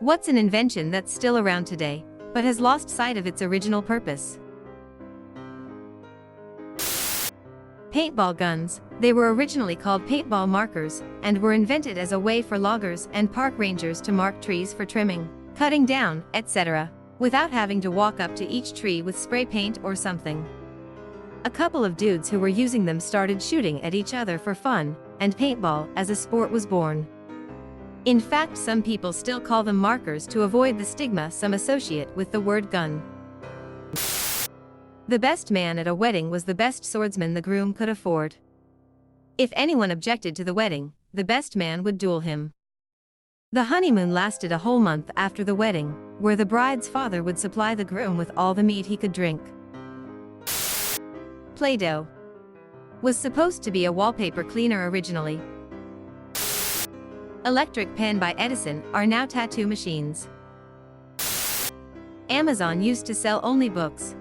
What's an invention that's still around today, but has lost sight of its original purpose? Paintball guns. They were originally called paintball markers, and were invented as a way for loggers and park rangers to mark trees for trimming, cutting down, etc., without having to walk up to each tree with spray paint or something. A couple of dudes who were using them started shooting at each other for fun, and paintball as a sport was born. In fact, some people still call them markers to avoid the stigma some associate with the word gun. The best man at a wedding was the best swordsman the groom could afford. If anyone objected to the wedding, the best man would duel him. The honeymoon lasted a whole month after the wedding, where the bride's father would supply the groom with all the meat he could drink. Play-Doh was supposed to be a wallpaper cleaner originally. Electric pen by Edison are now tattoo machines. Amazon used to sell only books.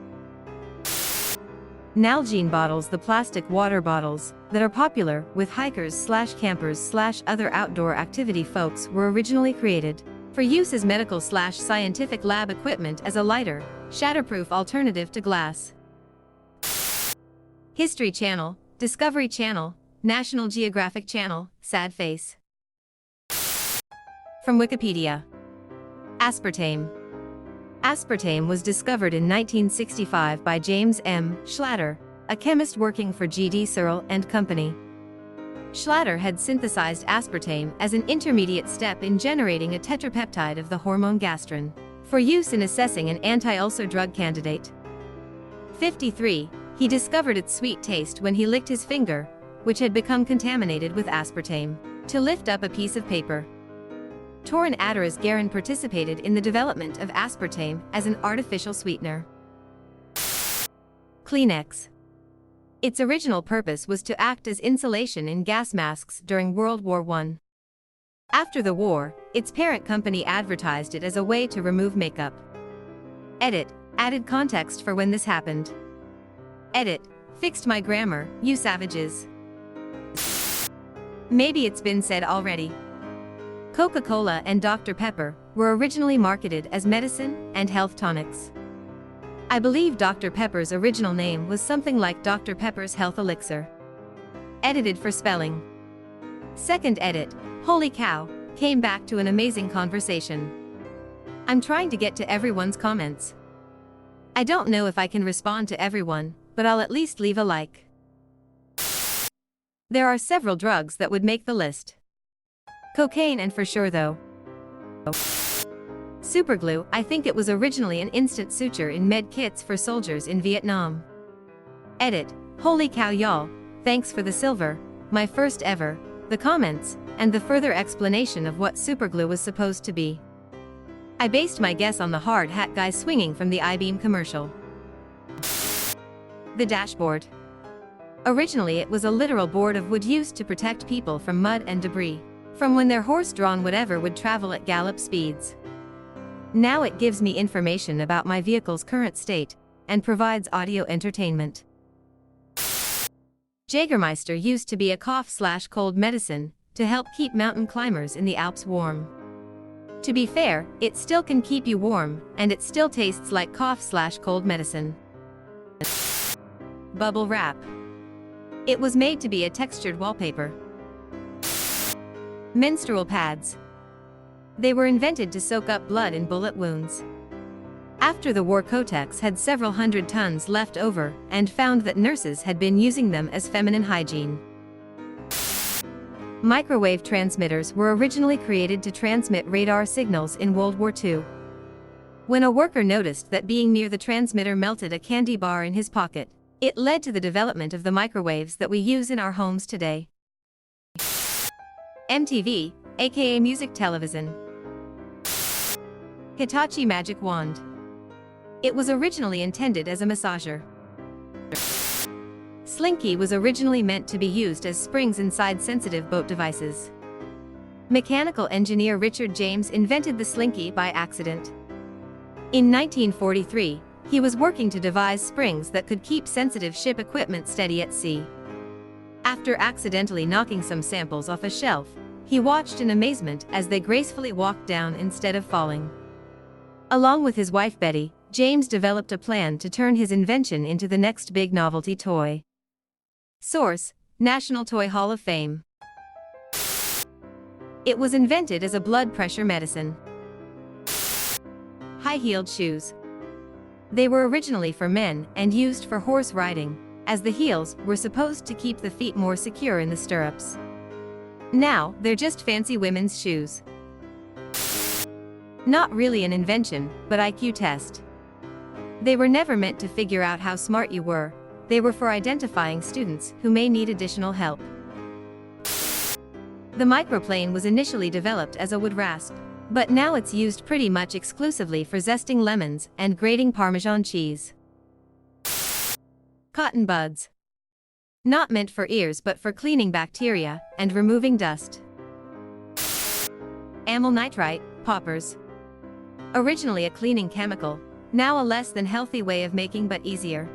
Nalgene bottles, the plastic water bottles that are popular with hikers/campers/other outdoor activity folks, were originally created for use as medical/scientific lab equipment as a lighter, shatterproof alternative to glass. History Channel, Discovery Channel, National Geographic Channel, sad face. From Wikipedia. Aspartame. Aspartame was discovered in 1965 by James M. Schlatter, a chemist working for G.D. Searle and Company. Schlatter had synthesized aspartame as an intermediate step in generating a tetrapeptide of the hormone gastrin, for use in assessing an anti-ulcer drug candidate. 53. He discovered its sweet taste when he licked his finger, which had become contaminated with aspartame, to lift up a piece of paper. Torin Adderasgaran participated in the development of aspartame as an artificial sweetener. Kleenex. Its original purpose was to act as insulation in gas masks during World War I. After the war, its parent company advertised it as a way to remove makeup. Edit. Added context for when this happened. Edit. Fixed my grammar, you savages. Maybe it's been said already. Coca-Cola and Dr. Pepper were originally marketed as medicine and health tonics. I believe Dr. Pepper's original name was something like Dr. Pepper's Health Elixir. Edited for spelling. Second edit. Holy cow, came back to an amazing conversation. I'm trying to get to everyone's comments. I don't know if I can respond to everyone, but I'll at least leave a like. There are several drugs that would make the list. Cocaine and for sure though. Superglue. I think it was originally an instant suture in med kits for soldiers in Vietnam. Edit. Holy cow y'all, thanks for the silver, my first ever, the comments, and the further explanation of what superglue was supposed to be. I based my guess on the hard hat guy swinging from the I-beam commercial. The dashboard. Originally it was a literal board of wood used to protect people from mud and debris, from when their horse-drawn whatever would travel at gallop speeds. Now it gives me information about my vehicle's current state, and provides audio entertainment. Jägermeister used to be a cough/cold medicine, to help keep mountain climbers in the Alps warm. To be fair, it still can keep you warm, and it still tastes like cough/cold medicine. Bubble wrap. It was made to be a textured wallpaper. Menstrual pads. They were invented to soak up blood in bullet wounds. After the war, Kotex had several hundred tons left over, and found that nurses had been using them as feminine hygiene. Microwave transmitters were originally created to transmit radar signals in World War II. When a worker noticed that being near the transmitter melted a candy bar in his pocket, it led to the development of the microwaves that we use in our homes today. MTV, aka Music Television. Hitachi Magic Wand. It was originally intended as a massager. Slinky was originally meant to be used as springs inside sensitive boat devices. Mechanical engineer Richard James invented the Slinky by accident. In 1943, he was working to devise springs that could keep sensitive ship equipment steady at sea. After accidentally knocking some samples off a shelf, He watched in amazement as they gracefully walked down instead of falling. Along with his wife Betty, James developed a plan to turn his invention into the next big novelty toy. Source: National Toy Hall of Fame. It was invented as a blood pressure medicine. High-heeled shoes. They were originally for men and used for horse riding, as the heels were supposed to keep the feet more secure in the stirrups. Now, they're just fancy women's shoes. Not really an invention, but IQ test. They were never meant to figure out how smart you were. They were for identifying students who may need additional help. The microplane was initially developed as a wood rasp, but now it's used pretty much exclusively for zesting lemons and grating Parmesan cheese. Cotton buds. Not meant for ears but for cleaning bacteria and removing dust. Amyl nitrite, poppers. Originally a cleaning chemical, now a less than healthy way of making but easier.